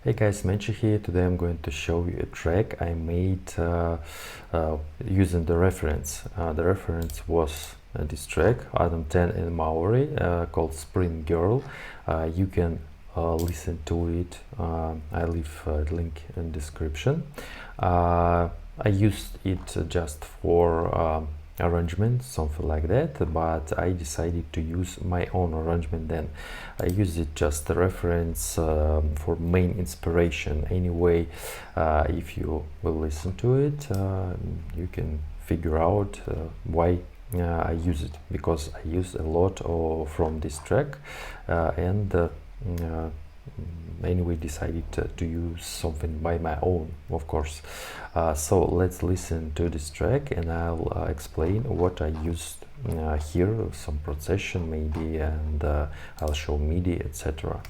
Hey guys, Menchi here. Today I'm going to show you a track I made using the reference. The reference was this track, Adam 10 in Maori, called Spring Girl. You can listen to it. I leave a link in description. I used it just for arrangement, something like that, but I decided to use my own arrangement then. I use it just a reference for main inspiration. Anyway, if you will listen to it, you can figure out why I use it, because I use a lot from this track and anyway decided to use something by my own, of course. So let's listen to this track and I'll explain what I used here, some procession maybe, and I'll show MIDI, etc.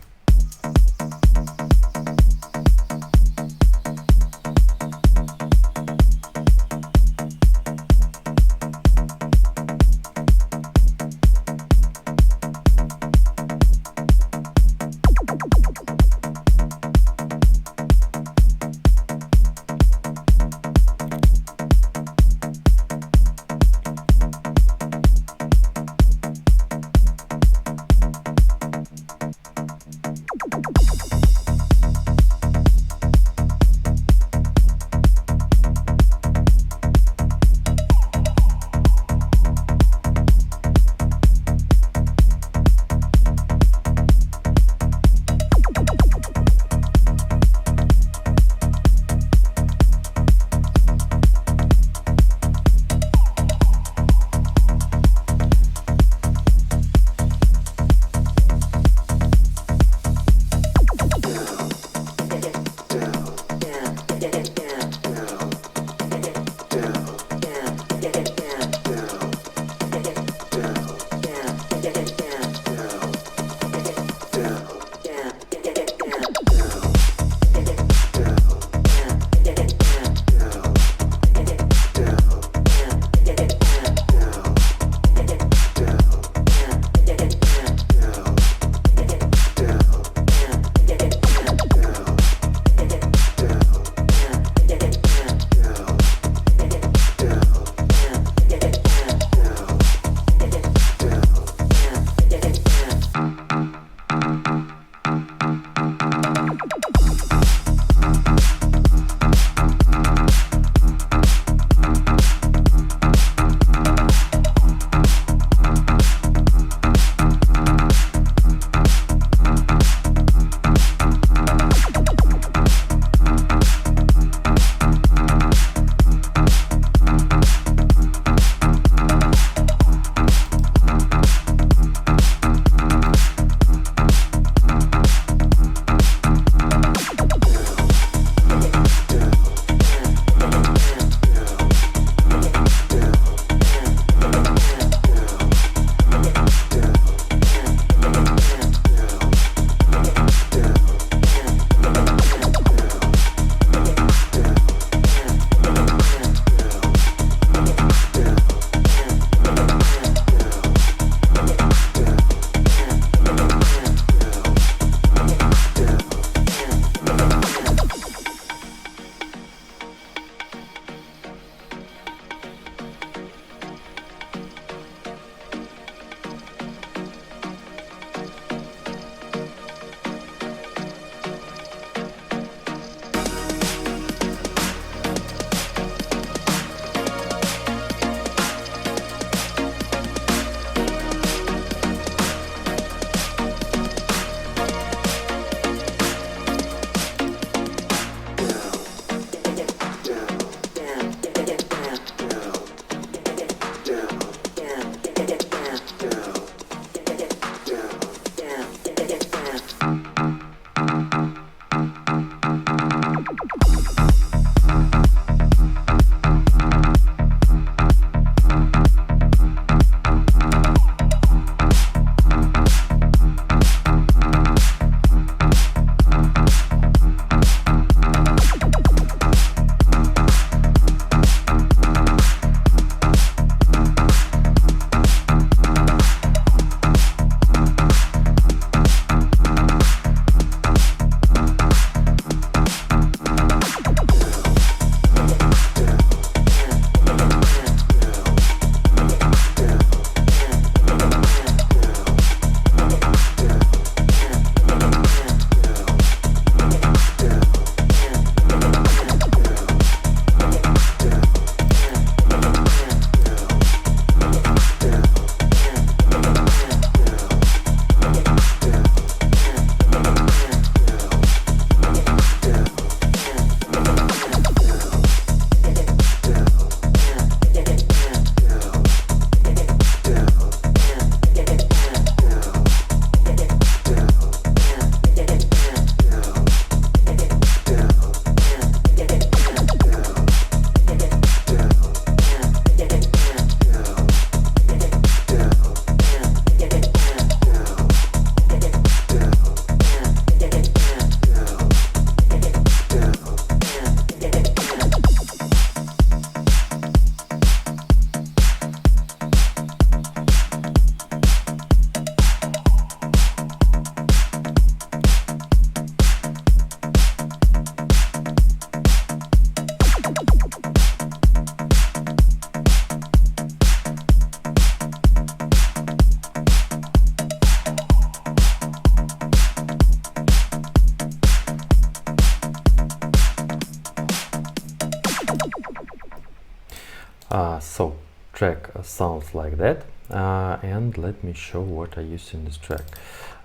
So track sounds like that, and let me show what I use in this track.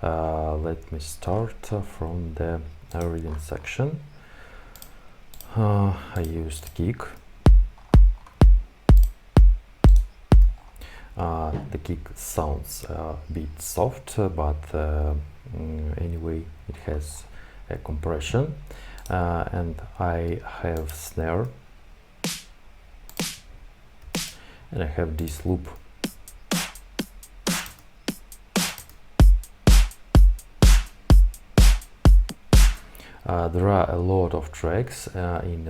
Let me start from the reading section. I used kick. The kick sounds a bit soft, but anyway it has a compression, and I have snare, and I have this loop. There are a lot of tracks in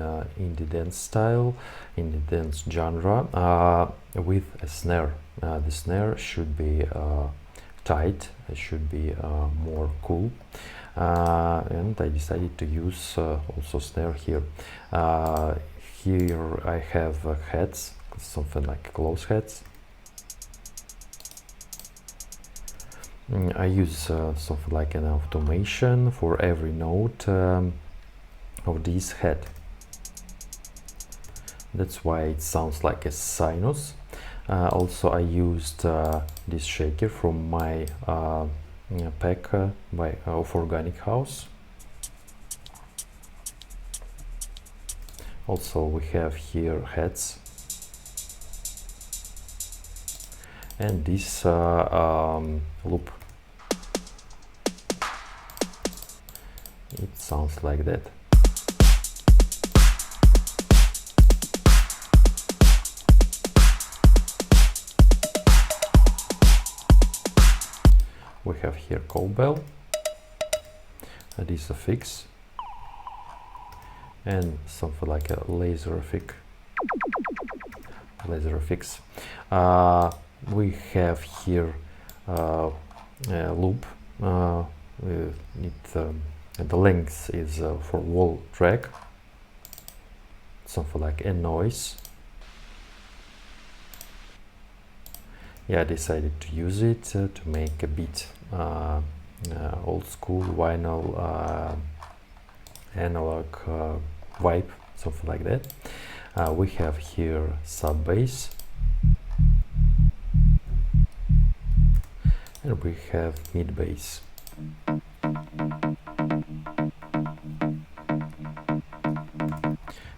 the dance style, in the dance genre, with a snare. The snare should be tight, it should be more cool, and I decided to use also snare here. Here I have heads, something like close heads. I use something like an automation for every note of this head. That's why it sounds like a sinus. Also, I used this shaker from my pack of Organic House. Also, we have here heads, and this loop. It sounds like that. We have here cowbell, this affix, and something like a laser affix. We have here a loop. The length is for whole track, something like a noise. Yeah, I decided to use it to make a bit old school vinyl analog vibe, something like that. We have here sub bass, and we have mid bass.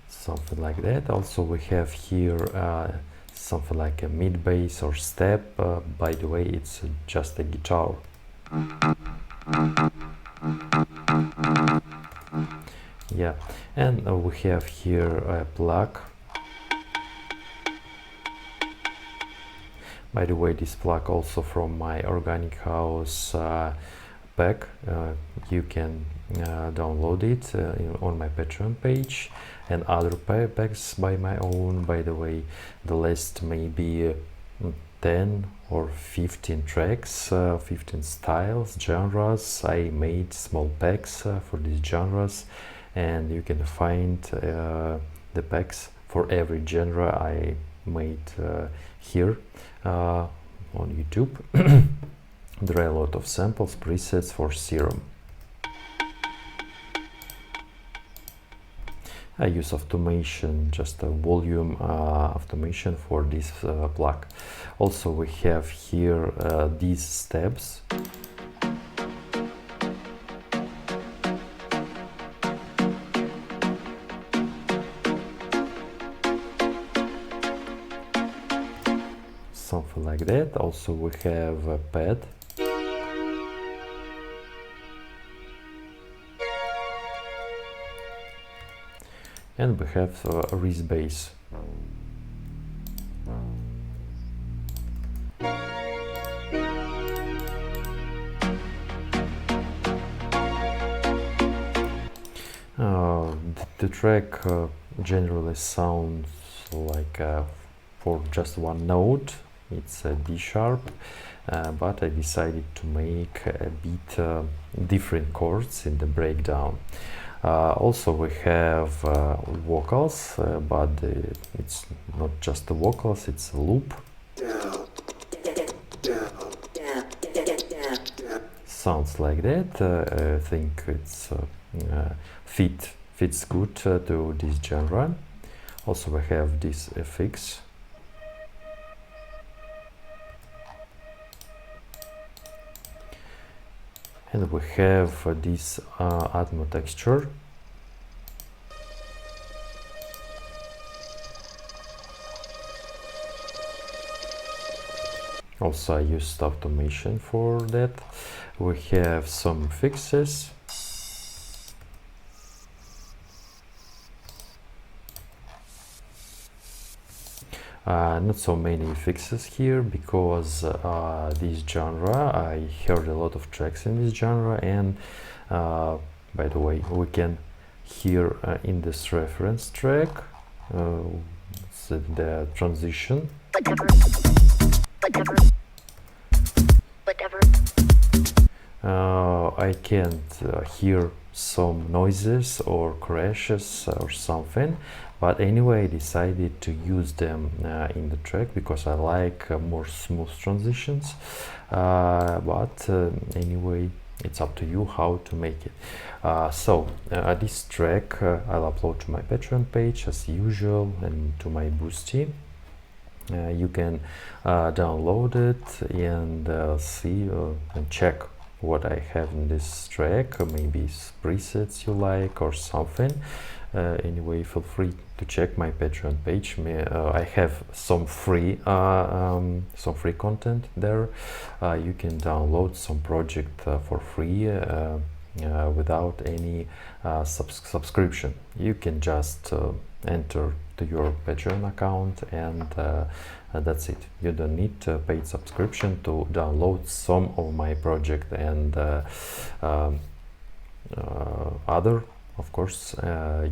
Something like that. Also, we have here something like a mid bass or step. By the way, it's just a guitar. Yeah, and we have here a plug. By the way, this plug also from my Organic House pack. You can download it on my Patreon page, and other packs by my own. By the way, the list may be 10 or 15 tracks, 15 styles, genres. I made small packs for these genres, and you can find the packs for every genre I made here on YouTube. There are a lot of samples, presets for Serum. I use automation, just a volume automation for this plug. Also, we have here these steps. Something like that. Also, we have a pad. And we have a wrist bass. The track generally sounds like for just one note. It's a D sharp, but I decided to make a bit different chords in the breakdown. Also, we have vocals, but it's not just the vocals, it's a loop. Sounds like that. I think it's fits good to this genre. Also, we have this FX. and we have this Atmo texture. Also I used automation for that. We have some fixes. Not so many fixes here because this genre, I heard a lot of tracks in this genre, and by the way, we can hear in this reference track the transition. I can't hear some noises or crashes or something, but anyway I decided to use them in the track because I like more smooth transitions, but anyway it's up to you how to make it. So this track I'll upload to my Patreon page as usual and to my Boosty. You can download it and see and check what I have in this track, maybe presets you like or something. Anyway, feel free to check my Patreon page. I have some free content there. You can download some project for free without any subscription. You can just enter to your Patreon account and that's it. You don't need a paid subscription to download some of my project, and other, of course,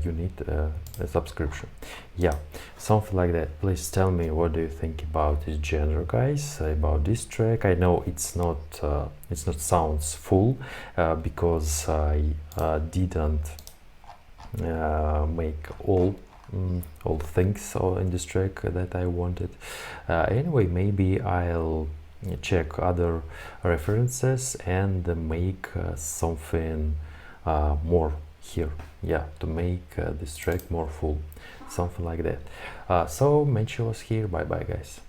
you need a subscription. Yeah, something like that. Please tell me what do you think about this genre, guys, about this track. I know it's not sounds full because I didn't make all things in this track that I wanted. Anyway, maybe I'll check other references and make something more here, yeah, to make this track more full, something like that. So Menchi was here. Bye bye, guys.